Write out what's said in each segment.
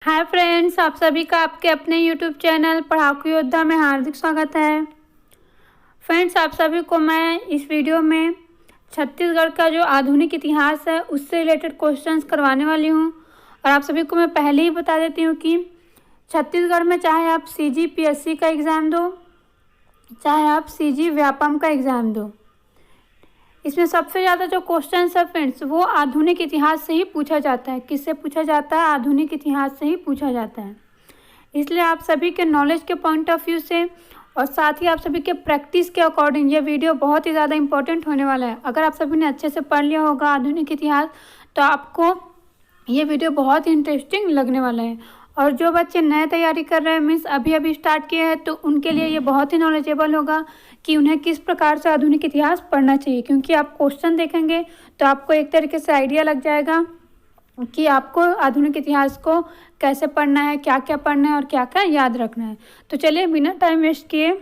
Hi friends, आप सभी का आपके अपने यूट्यूब चैनल पढ़ाकू योद्धा में हार्दिक स्वागत है। फ्रेंड्स, आप सभी को मैं इस वीडियो में छत्तीसगढ़ का जो आधुनिक इतिहास है उससे रिलेटेड क्वेश्चंस करवाने वाली हूं। और आप सभी को मैं पहले ही बता देती हूं कि छत्तीसगढ़ में चाहे आप CG PSC का एग्ज़ाम दो, चाहे आप CG व्यापम का एग्ज़ाम दो, इसमें सबसे ज़्यादा जो क्वेश्चन है फ्रेंड्स वो आधुनिक इतिहास से ही पूछा जाता है। किससे पूछा जाता है? आधुनिक इतिहास से ही पूछा जाता है। इसलिए आप सभी के नॉलेज के पॉइंट ऑफ व्यू से और साथ ही आप सभी के प्रैक्टिस के अकॉर्डिंग ये वीडियो बहुत ही ज़्यादा इंपॉर्टेंट होने वाला है। अगर आप सभी ने अच्छे से पढ़ लिया होगा आधुनिक इतिहास तो आपको ये वीडियो बहुत ही इंटरेस्टिंग लगने वाला है। और जो बच्चे नए तैयारी कर रहे हैं, मीन्स अभी अभी स्टार्ट किए हैं, तो उनके लिए ये बहुत ही नॉलेजेबल होगा कि उन्हें किस प्रकार से आधुनिक इतिहास पढ़ना चाहिए। क्योंकि आप क्वेश्चन देखेंगे तो आपको एक तरीके से आइडिया लग जाएगा कि आपको आधुनिक इतिहास को कैसे पढ़ना है, क्या क्या पढ़ना है और क्या क्या याद रखना है। तो चलिए बिना टाइम वेस्ट किए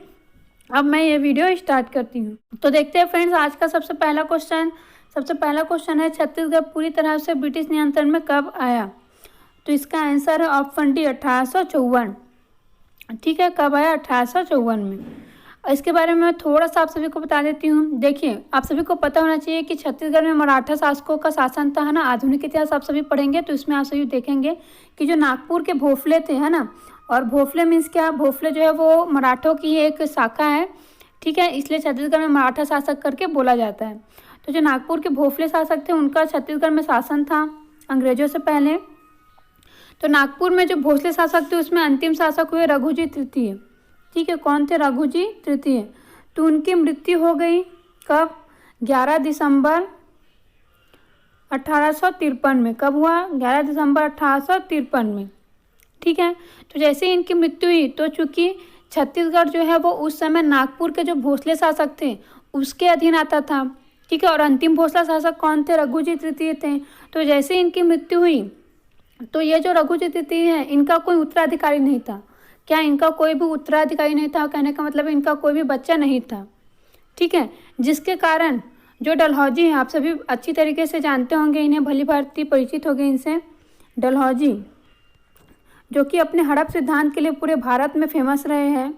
अब मैं ये वीडियो स्टार्ट करती हूँ। तो देखते हैं फ्रेंड्स, आज का सबसे पहला क्वेश्चन है छत्तीसगढ़ पूरी तरह से ब्रिटिश नियंत्रण में कब आया? तो इसका आंसर है ऑप्शन डी 1854। ठीक है, कब आया? 1854 में। इसके बारे में मैं थोड़ा सा आप सभी को बता देती हूँ। देखिए, आप सभी को पता होना चाहिए कि छत्तीसगढ़ में मराठा शासकों का शासन था, है ना। आधुनिक इतिहास आप सभी पढ़ेंगे तो इसमें आप सभी देखेंगे कि जो नागपुर के भोसले थे, है ना। और भोसले मीन्स क्या? भोसले जो है वो मराठों की एक शाखा है, ठीक है। इसलिए छत्तीसगढ़ में मराठा शासक करके बोला जाता है। तो जो नागपुर के भोसले शासक थे उनका छत्तीसगढ़ में शासन था अंग्रेजों से पहले। तो नागपुर में जो भोसले शासक थे उसमें अंतिम शासक हुए रघुजी तृतीय। ठीक है, कौन थे? रघुजी तृतीय। तो उनकी मृत्यु हो गई कब? 11 दिसंबर 1853 में। कब हुआ? 11 दिसंबर 1853 में। ठीक है, तो जैसे ही इनकी मृत्यु हुई तो चूंकि छत्तीसगढ़ जो है वो उस समय नागपुर के जो भोसले शासक थे उसके अधीन आता था, ठीक है। और अंतिम भोसला शासक कौन थे? रघुजी तृतीय थे। तो जैसे ही इनकी मृत्यु हुई तो ये जो रघुजी तृतीय है इनका कोई उत्तराधिकारी नहीं था। क्या? इनका कोई भी उत्तराधिकारी नहीं था। कहने का मतलब इनका कोई भी बच्चा नहीं था, ठीक है। जिसके कारण जो डलहौजी हैं, आप सभी अच्छी तरीके से जानते होंगे, इन्हें भली भांति परिचित हो गए इनसे। डलहौजी जो कि अपने हड़प सिद्धांत के लिए पूरे भारत में फेमस रहे हैं।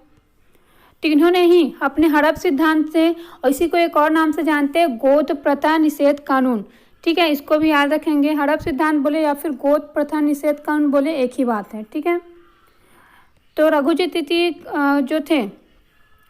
तो इन्होंने ही अपने हड़प सिद्धांत से, और इसी को एक और नाम से जानते हैं, गोद प्रथा निषेध कानून, ठीक है। इसको भी याद रखेंगे। हड़प सिद्धांत बोले या फिर गोद प्रथा निषेध कानून बोले एक ही बात है, ठीक है। तो रघुजी तृतीय जो थे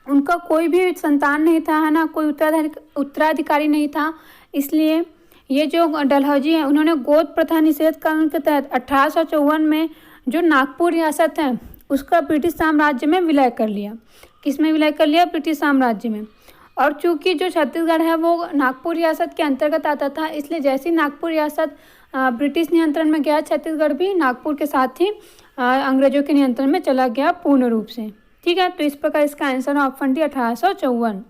उनका कोई भी संतान नहीं था, है ना, कोई उत्तराधिकारी नहीं था। इसलिए ये जो डलहौजी हैं उन्होंने गोद प्रथा निषेध कानून के तहत 1854 में जो नागपुर रियासत है उसका ब्रिटिश साम्राज्य में विलय कर लिया। किस में विलय कर लिया? ब्रिटिश साम्राज्य में। और चूंकि जो छत्तीसगढ़ है वो नागपुर रियासत के अंतर्गत आता था, इसलिए जैसे ही नागपुर रियासत ब्रिटिश नियंत्रण में गया, छत्तीसगढ़ भी नागपुर के साथ ही अंग्रेजों के नियंत्रण में चला गया पूर्ण रूप से, ठीक है। तो इस प्रकार इसका आंसर ऑप्शन डी 1854।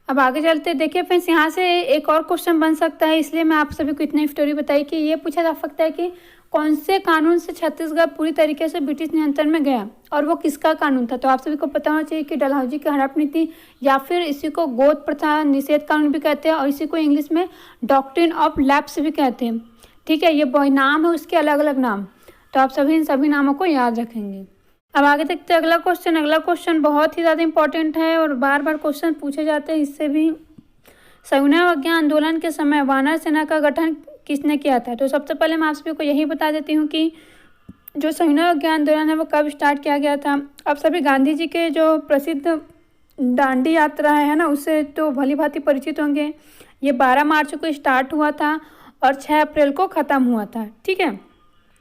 अब आगे चलते देखिए फ्रेंड्स, यहाँ से एक और क्वेश्चन बन सकता है, इसलिए मैं आप सभी को इतनी स्टोरी बताई कि ये पूछा जा सकता है कि कौन से कानून से छत्तीसगढ़ पूरी तरीके से ब्रिटिश नियंत्रण में गया और वो किसका कानून था। तो आप सभी को पता होना चाहिए कि डलहौजी की हड़प नीति, या फिर इसी को गोद प्रथा निषेध कानून भी कहते हैं, और इसी को इंग्लिश में डॉक्ट्रिन ऑफ लैप्स भी कहते हैं, ठीक है। ये नाम है उसके अलग अलग नाम। तो आप सभी इन सभी नामों को याद रखेंगे। अब आगे देखते हैं अगला क्वेश्चन बहुत ही ज़्यादा इंपॉर्टेंट है और बार बार क्वेश्चन पूछे जाते हैं इससे भी। सविनय आंदोलन के समय वानर सेना का गठन किसने किया था? तो सबसे पहले मैं आप सभी को यही बता देती हूँ कि जो सविनय आंदोलन है वो कब स्टार्ट किया गया था। आप सभी गांधी जी के जो प्रसिद्ध दांडी यात्रा है ना, उससे तो भली भांति परिचित होंगे। ये 12 मार्च को स्टार्ट हुआ था और 6 अप्रैल को ख़त्म हुआ था, ठीक है।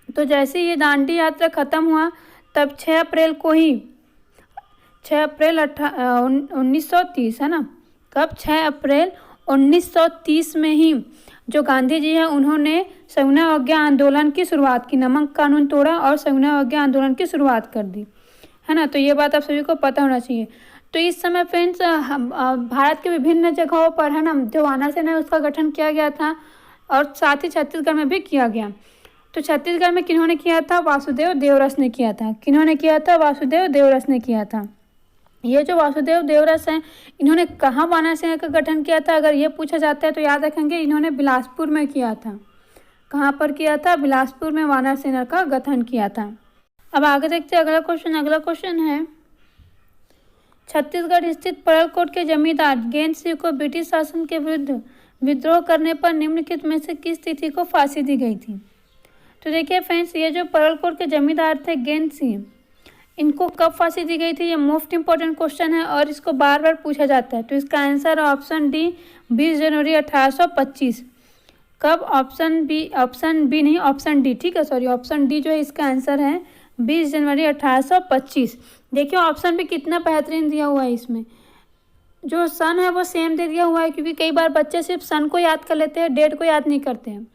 तो जैसे ये दांडी यात्रा ख़त्म हुआ तब 6 अप्रैल को ही 6 अप्रैल 1930, है ना। कब? 6 अप्रैल 1930 में ही जो गांधी जी हैं उन्होंने सविनय अवज्ञा आंदोलन की शुरुआत की। नमक कानून तोड़ा और सविनय अवज्ञा आंदोलन की शुरुआत कर दी, है ना। तो ये बात आप सभी को पता होना चाहिए। तो इस समय फ्रेंड्स भारत के विभिन्न जगहों पर, है ना, जो वानर सेना है उसका गठन किया गया था और साथ ही छत्तीसगढ़ में भी किया गया। तो छत्तीसगढ़ में किन्होंने किया था? वासुदेव देवरस ने किया था। किन्होंने किया था? वासुदेव देवरस ने किया था। ये जो वासुदेव देवरस हैं इन्होंने कहाँ वानर सेना का गठन किया था? अगर ये पूछा जाता है तो याद रखेंगे इन्होंने बिलासपुर में किया था। कहाँ पर किया था? बिलासपुर में वानर सेना का गठन किया था। अब आगे देखते हैं अगला क्वेश्चन। अगला क्वेश्चन है, छत्तीसगढ़ स्थित परलकोट के जमींदार गेंद सिंह को ब्रिटिश शासन के विरुद्ध विद्रोह करने पर निम्नलिखित में से किस तिथि को फांसी दी गई थी? तो देखिए फ्रेंड्स, ये जो परलकोट के जमींदार थे गेंद सिंह, इनको कब फांसी दी गई थी? ये मोस्ट इंपॉर्टेंट क्वेश्चन है और इसको बार बार पूछा जाता है। तो इसका आंसर ऑप्शन डी 20 जनवरी 1825। कब? ऑप्शन बी नहीं, ऑप्शन डी, ठीक है, सॉरी, ऑप्शन डी जो है इसका आंसर है 20 जनवरी 1825। देखिए ऑप्शन भी कितना बेहतरीन दिया हुआ है। इसमें जो सन है वो सेम दे दिया हुआ है, क्योंकि कई बार बच्चे सिर्फ सन को याद कर लेते हैं, डेट को याद नहीं करते हैं।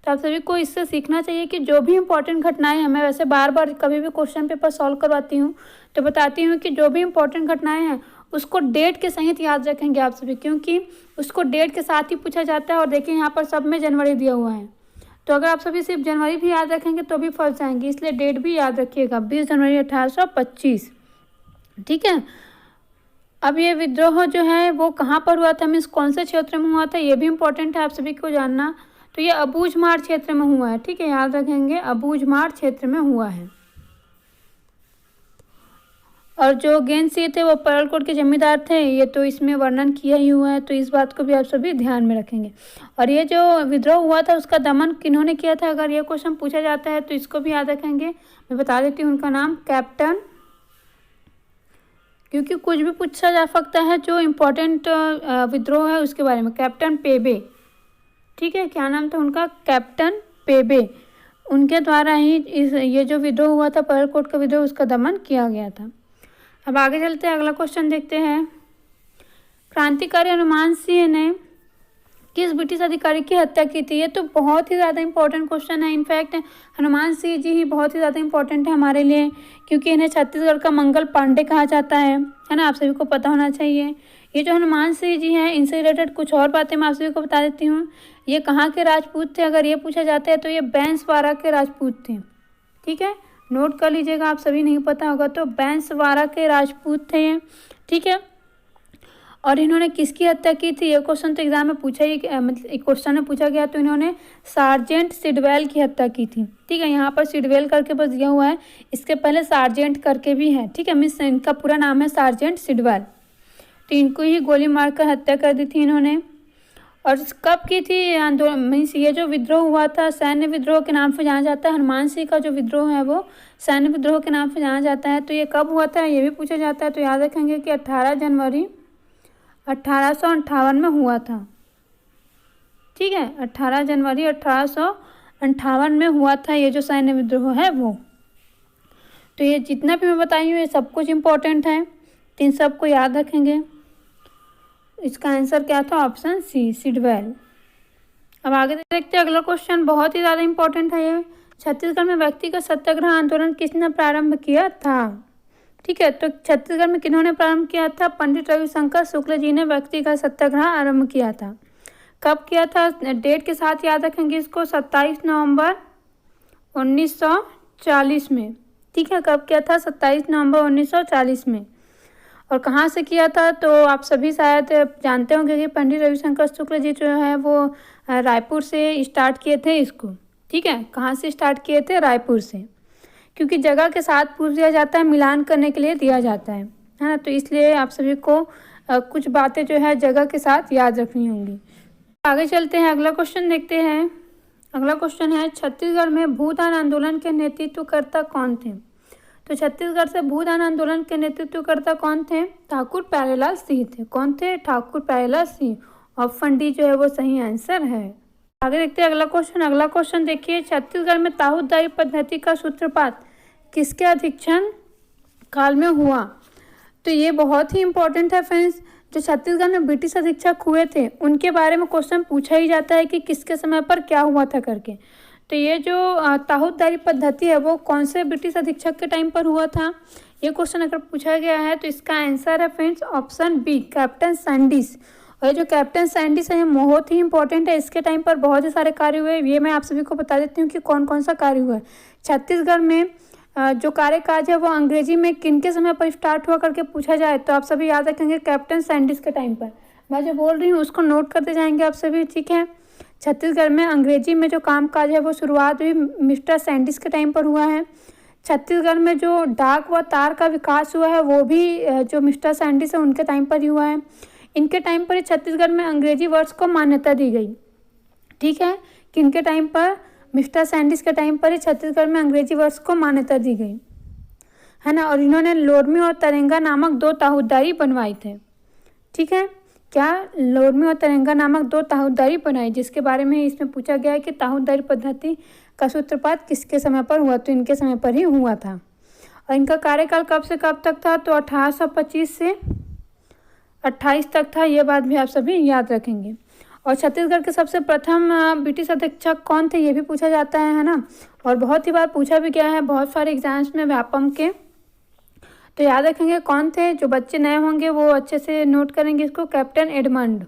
तो आप सभी को इससे सीखना चाहिए कि जो भी इंपॉर्टेंट घटनाएं हैं, मैं वैसे बार बार कभी भी क्वेश्चन पेपर सॉल्व करवाती हूँ तो बताती हूँ कि जो भी इंपॉर्टेंट घटनाएं हैं उसको डेट के सहित याद रखेंगे आप सभी, क्योंकि उसको डेट के साथ ही पूछा जाता है। और देखिए यहाँ पर सब में जनवरी दिया हुआ है, तो अगर आप सभी सिर्फ जनवरी भी याद रखेंगे तो भी फंस जाएंगे, इसलिए डेट भी याद रखिएगा 20 जनवरी 1825, ठीक है। अब ये विद्रोह जो है वो कहाँ पर हुआ था, मीन्स कौन से क्षेत्र में हुआ था, ये भी इम्पोर्टेंट है आप सभी को जानना। तो ये अबूझमाड़ क्षेत्र में हुआ है, ठीक है, याद रखेंगे, अबूझमाड़ क्षेत्र में हुआ है। और जो गेंद सिंह थे वो परलकोट के जमींदार थे, ये तो इसमें वर्णन किया ही हुआ है, तो इस बात को भी आप सभी ध्यान में रखेंगे। और ये जो विद्रोह हुआ था उसका दमन किन्होंने किया था, अगर ये क्वेश्चन पूछा जाता है तो इसको भी याद रखेंगे। मैं बता देती हूँ उनका नाम, कैप्टन, क्योंकि कुछ भी पूछा जा सकता है जो इम्पोर्टेंट विद्रोह है उसके बारे में। कैप्टन पेबे, ठीक है, क्या नाम था उनका? कैप्टन पेबे। उनके द्वारा ही ये जो विद्रोह हुआ था परलकोट का विद्रोह, उसका दमन किया गया था। अब आगे चलते हैं, अगला क्वेश्चन देखते हैं। क्रांतिकारी हनुमान सिंह ने किस ब्रिटिश अधिकारी की हत्या की थी? ये तो बहुत ही ज़्यादा इंपॉर्टेंट क्वेश्चन है। इनफैक्ट हनुमान सिंह जी ही बहुत ही ज़्यादा इंपॉर्टेंट है हमारे लिए, क्योंकि इन्हें छत्तीसगढ़ का मंगल पांडे कहा जाता है ना, आप सभी को पता होना चाहिए। ये जो हनुमान सिंह जी हैं, इनसे रिलेटेड कुछ और बातें मैं आप सभी को बता देती हूँ। ये कहाँ के राजपूत थे, अगर ये पूछा जाता है तो ये बैंसवाड़ा के राजपूत थे, ठीक है, नोट कर लीजिएगा, आप सभी नहीं पता होगा तो बैंसवाड़ा के राजपूत थे ये, ठीक है। और इन्होंने किसकी हत्या की थी? ये क्वेश्चन तो एग्जाम में पूछा ही, मतलब एक क्वेश्चन में पूछा गया, तो इन्होंने सार्जेंट सिडवेल की हत्या की थी, ठीक है। यहाँ पर सिडवेल करके बस दिया हुआ है, इसके पहले सार्जेंट करके भी है, ठीक है, मीन्स इनका पूरा नाम है सार्जेंट सिडवेल। तो इनको ही गोली मारकर हत्या कर दी थी इन्होंने। और कब की थी आंदोलन, मीन्स ये जो विद्रोह हुआ था सैन्य विद्रोह के नाम से जाना जाता है। हनुमान सिंह का जो विद्रोह है वो सैन्य विद्रोह के नाम से जाना जाता है। तो ये कब हुआ था ये भी पूछा जाता है, तो याद रखेंगे कि 18 जनवरी 1858 में हुआ था, ठीक है, 18 जनवरी 1858 में हुआ था ये जो सैन्य विद्रोह है वो। तो ये जितना भी मैं बताई हूँ ये सब कुछ इम्पोर्टेंट है, तो इन सबको याद रखेंगे। इसका आंसर क्या था? Option C, Sidwell. अब आगे देखते हैं अगला क्वेश्चन, बहुत ही ज़्यादा इंपॉर्टेंट है ये। छत्तीसगढ़ में व्यक्तिगत सत्याग्रह आंदोलन किसने प्रारंभ किया था? ठीक है, तो छत्तीसगढ़ में किन्होंने प्रारंभ किया था? पंडित रविशंकर शुक्ल जी ने व्यक्तिगत सत्याग्रह आरंभ किया था। कब किया था? डेट के साथ याद रखेंगे इसको, 27 नवंबर 1940 में, ठीक है। कब किया था? 27 नवंबर 1940 में। और कहाँ से किया था? तो आप सभी शायद जानते होंगे कि पंडित रविशंकर शुक्ल जी जो है वो रायपुर से स्टार्ट किए थे इसको, ठीक है। कहाँ से स्टार्ट किए थे? रायपुर से, क्योंकि जगह के साथ पूछ दिया जाता है, मिलान करने के लिए दिया जाता है ना, तो इसलिए आप सभी को कुछ बातें जो है जगह के साथ याद रखनी होंगी। आगे चलते हैं, अगला क्वेश्चन देखते हैं। अगला क्वेश्चन है, छत्तीसगढ़ में भूदान आंदोलन के नेतृत्वकर्ता कौन थे? तो छत्तीसगढ़ से भूदान आंदोलन के नेतृत्वकर्ता कौन थे? ठाकुर प्यारेलाल सिंह थे। कौन थे? ठाकुर प्यारेलाल सिंह। ऑप्शन डी जो है वो सही आंसर है। आगे देखते हैं अगला क्वेश्चन। अगला क्वेश्चन देखिए, छत्तीसगढ़ में ताहूदारी पद्धति का सूत्रपात किसके अधीक्षण काल में हुआ? तो ये बहुत ही इंपॉर्टेंट है फ्रेंड्स। जो छत्तीसगढ़ में ब्रिटिश अधीक्षक हुए थे उनके बारे में क्वेश्चन पूछा ही जाता है कि किसके समय पर क्या हुआ था करके। तो ये जो ताहूदारी पद्धति है वो कौन से ब्रिटिश अधीक्षक के टाइम पर हुआ था, ये क्वेश्चन अगर पूछा गया है तो इसका आंसर है friends option B, captain Sandys. और ये जो कैप्टन सैंडिस है ये बहुत ही इंपॉर्टेंट है। इसके टाइम पर बहुत ही सारे कार्य हुए, ये मैं आप सभी को बता देती हूँ कि कौन कौन सा कार्य हुआ है। छत्तीसगढ़ में जो कार्यकाज है वो अंग्रेजी में किनके समय पर स्टार्ट हुआ करके पूछा जाए तो आप सभी याद रखेंगे कैप्टन सैंडिस के टाइम पर। मैं जो बोल रही हूँ उसको नोट करते जाएंगे आप सभी, ठीक है। छत्तीसगढ़ में अंग्रेजी में जो कामकाज है वो शुरुआत भी मिस्टर सैंडिस के टाइम पर हुआ है। छत्तीसगढ़ में जो डाक व तार का विकास हुआ है वो भी जो मिस्टर सैंडिस है उनके टाइम पर ही हुआ है। इनके टाइम पर ही छत्तीसगढ़ में अंग्रेजी वर्ड्स को मान्यता दी गई। ठीक है, किनके टाइम पर? मिस्टर सैंडिस के टाइम पर ही छत्तीसगढ़ में अंग्रेजी वर्ड्स को मान्यता दी गई, है ना। और इन्होंने लोरमी और तरेंगा नामक 2 ताहूदारी बनवाई थे। ठीक है, क्या? लोरमी और तरेंगा नामक 2 ताहूदारी बनाई, जिसके बारे में इसमें पूछा गया है कि ताहूदारी पद्धति का सूत्रपात किसके समय पर हुआ, तो इनके समय पर ही हुआ था। और इनका कार्यकाल कब से कब तक था? तो 1825 से 28 तक था। ये बात भी आप सभी याद रखेंगे। और छत्तीसगढ़ के सबसे प्रथम ब्रिटिश अधीक्षक कौन थे, ये भी पूछा जाता है ना। और बहुत ही बार पूछा भी गया है बहुत सारे एग्जाम्स में व्यापम के, तो याद रखेंगे कौन थे। जो बच्चे नए होंगे वो अच्छे से नोट करेंगे इसको। Captain Edmund.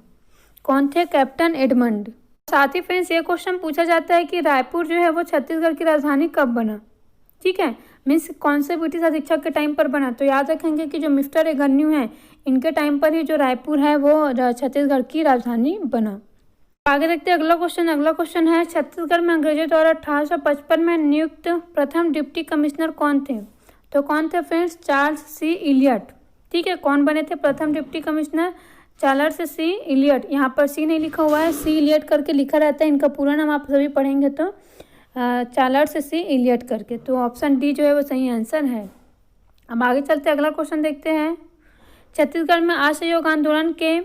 कौन थे? Captain Edmund. साथ ही फ्रेंड्स ये क्वेश्चन पूछा जाता है कि रायपुर जो है वो छत्तीसगढ़ की राजधानी कब बना। ठीक है, मीन्स कौन से ब्रिटिश अधीक्षक के टाइम पर बना, तो याद रखेंगे कि जो मिस्टर एगन्यू है इनके टाइम पर ही जो रायपुर है वो छत्तीसगढ़ की राजधानी बना। आगे देखते हैं अगला क्वेश्चन। अगला क्वेश्चन है छत्तीसगढ़ में अंग्रेजों द्वारा 1855 में नियुक्त प्रथम डिप्टी कमिश्नर कौन थे, तो कौन थे फ्रेंड्स? चार्ल्स सी इलियट। ठीक है, कौन बने थे प्रथम डिप्टी कमिश्नर? चार्ल्स सी इलियट। यहाँ पर सी नहीं लिखा हुआ है, सी इलियट करके लिखा रहता है। इनका पूरा नाम आप सभी पढ़ेंगे तो चार्ल्स सी इलियट करके, तो ऑप्शन डी जो है वो सही आंसर है। अब आगे चलते अगला क्वेश्चन देखते हैं। छत्तीसगढ़ में असहयोग आंदोलन के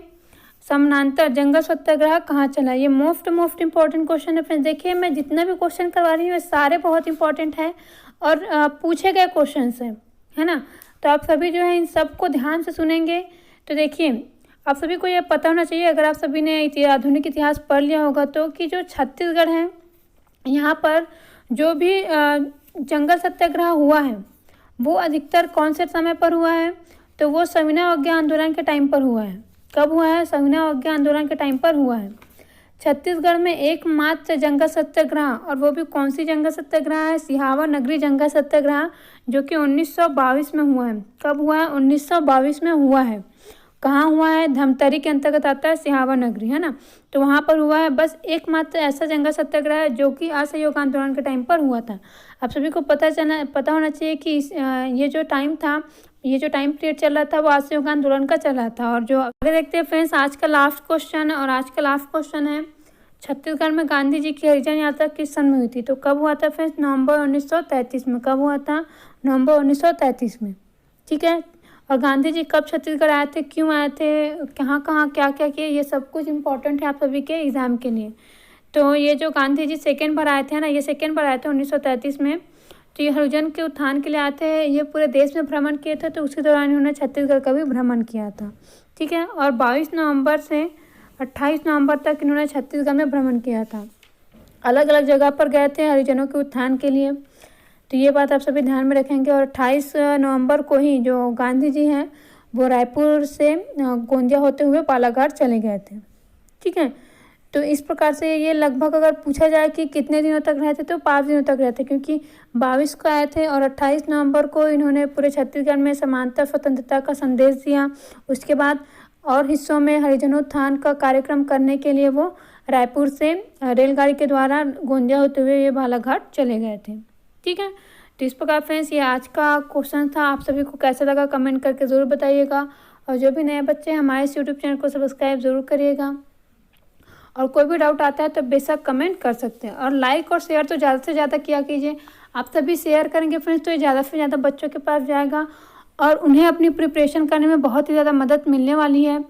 समानांतर जंगल सत्याग्रह कहाँ चला? ये मोस्ट इंपॉर्टेंट क्वेश्चन है फ्रेंड्स। देखिए मैं जितना भी क्वेश्चन करवा रही हूँ सारे बहुत इंपॉर्टेंट है और पूछे गए क्वेश्चन है ना। तो आप सभी जो है इन सबको ध्यान से सुनेंगे। तो देखिए आप सभी को ये पता होना चाहिए, अगर आप सभी ने आधुनिक इतिहास पढ़ लिया होगा तो, कि जो छत्तीसगढ़ है यहाँ पर जो भी जंगल सत्याग्रह हुआ है वो अधिकतर कौन से समय पर हुआ है, तो वो सविनय अवज्ञा आंदोलन के टाइम पर हुआ है। कब हुआ है? सविनय अवज्ञा आंदोलन के टाइम पर हुआ है। छत्तीसगढ़ में एकमात्र जंगल सत्याग्रह, और वो भी कौन सी जंगल सत्याग्रह है? सिहावा नगरी जंगल सत्याग्रह, जो कि 1922 में हुआ है। कब हुआ है? 1922 में हुआ है। कहाँ हुआ है? धमतरी के अंतर्गत आता है सिहावा नगरी, है ना। तो वहाँ पर हुआ है। बस एकमात्र ऐसा जंगल सत्याग्रह है जो कि असहयोग आंदोलन के टाइम पर हुआ था। आप सभी को पता होना चाहिए कि ये जो टाइम था, ये जो टाइम पीरियड चल रहा था वो असहयोग आंदोलन का चल रहा था। और जो आगे देखते हैं फ्रेंड्स आज का लास्ट क्वेश्चन, और आज का लास्ट क्वेश्चन है छत्तीसगढ़ में गांधी जी की हरिजन यात्रा किस सन में हुई थी, तो कब हुआ था फ्रेंड्स? नवंबर 1933 में। कब हुआ था? नवंबर 1933 में। ठीक है, और गांधी जी कब छत्तीसगढ़ आए थे, क्यों आए थे, कहाँ कहाँ क्या क्या किए, ये सब कुछ इंपॉर्टेंट है आप सभी के एग्जाम के लिए। तो ये जो गांधी जी सेकेंड बार आए थे ना, ये सेकेंड बार आए थे 1933 में। तो ये हरिजन के उत्थान के लिए आए थे। ये पूरे देश में भ्रमण किए थे, तो उसके दौरान इन्होंने छत्तीसगढ़ का भी भ्रमण किया था। ठीक है, और 22 नवंबर से 28 नवंबर तक इन्होंने छत्तीसगढ़ में भ्रमण किया था। अलग अलग जगह पर गए थे हरिजनों के उत्थान के लिए, तो ये बात आप सभी ध्यान में रखेंगे। और 28 नवंबर को ही जो गांधी जी हैं वो रायपुर से गोंदिया होते हुए बालाघाट चले गए थे। ठीक है, तो इस प्रकार से ये लगभग अगर पूछा जाए कि कितने दिनों तक रहे थे, तो 5 दिनों तक रहे थे, क्योंकि 22 को आए थे और 28 नवंबर को इन्होंने पूरे छत्तीसगढ़ में समांतर स्वतंत्रता का संदेश दिया। उसके बाद और हिस्सों में हरिजनोत्थान का कार्यक्रम करने के लिए वो रायपुर से रेलगाड़ी के द्वारा गोंदिया होते हुए ये बालाघाट चले गए थे। ठीक है, तो इस प्रकार फ्रेंड्स ये आज का क्वेश्चन था। आप सभी को कैसा लगा कमेंट करके ज़रूर बताइएगा। और जो भी नए बच्चे हमारे इस यूट्यूब चैनल को सब्सक्राइब ज़रूर करिएगा। और कोई भी डाउट आता है तो बेशक कमेंट कर सकते हैं। और लाइक और शेयर तो ज़्यादा से ज़्यादा किया कीजिए। आप सभी शेयर करेंगे फ्रेंड्स तो ये ज़्यादा से ज़्यादा बच्चों के पास जाएगा और उन्हें अपनी प्रिपरेशन करने में बहुत ही ज़्यादा मदद मिलने वाली है।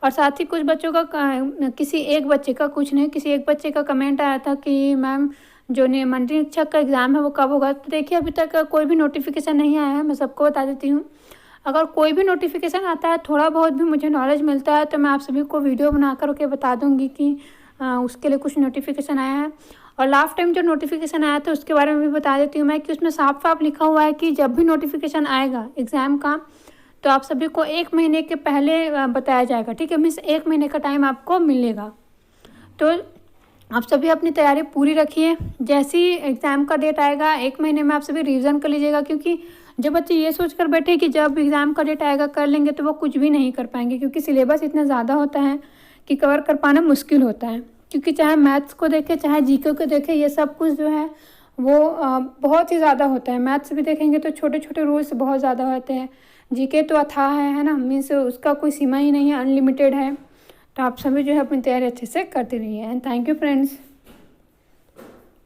और साथ ही कुछ बच्चों का किसी एक बच्चे का, कुछ नहीं, किसी एक बच्चे का कमेंट आया था कि मैम जो मंडलीय शिक्षक का एग्ज़ाम है वो कब होगा। तो देखिए अभी तक कोई भी नोटिफिकेशन नहीं आया है, मैं सबको बता देती हूँ। अगर कोई भी नोटिफिकेशन आता है, थोड़ा बहुत भी मुझे नॉलेज मिलता है, तो मैं आप सभी को वीडियो बना कर के बता दूंगी कि उसके लिए कुछ नोटिफिकेशन आया है। और लास्ट टाइम जो नोटिफिकेशन आया था उसके बारे में भी बता देती हूँ मैं, कि उसमें साफ साफ लिखा हुआ है कि जब भी नोटिफिकेशन आएगा एग्ज़ाम का तो आप सभी को 1 महीने के पहले बताया जाएगा। ठीक है, मीन्स 1 महीने का टाइम आपको मिलेगा। तो आप सभी अपनी तैयारी पूरी रखिए। जैसे ही एग्ज़ाम का डेट आएगा 1 महीने में आप सभी रिवीजन कर लीजिएगा, क्योंकि जो बच्चे ये सोच कर बैठे कि जब एग्ज़ाम का डेट आएगा कर लेंगे, तो वो कुछ भी नहीं कर पाएंगे, क्योंकि सिलेबस इतना ज़्यादा होता है कि कवर कर पाना मुश्किल होता है। क्योंकि चाहे मैथ्स को देखें चाहे जीके को देखें, ये सब कुछ जो है वो बहुत ही ज़्यादा होता है। मैथ्स भी देखेंगे तो छोटे छोटे रूल्स बहुत ज़्यादा होते हैं। जीके तो अथाह है ना, मीन्स उसका कोई सीमा ही नहीं है, अनलिमिटेड है। तो आप सभी जो है अपनी तैयारी अच्छे से करते रहिए। And thank you friends.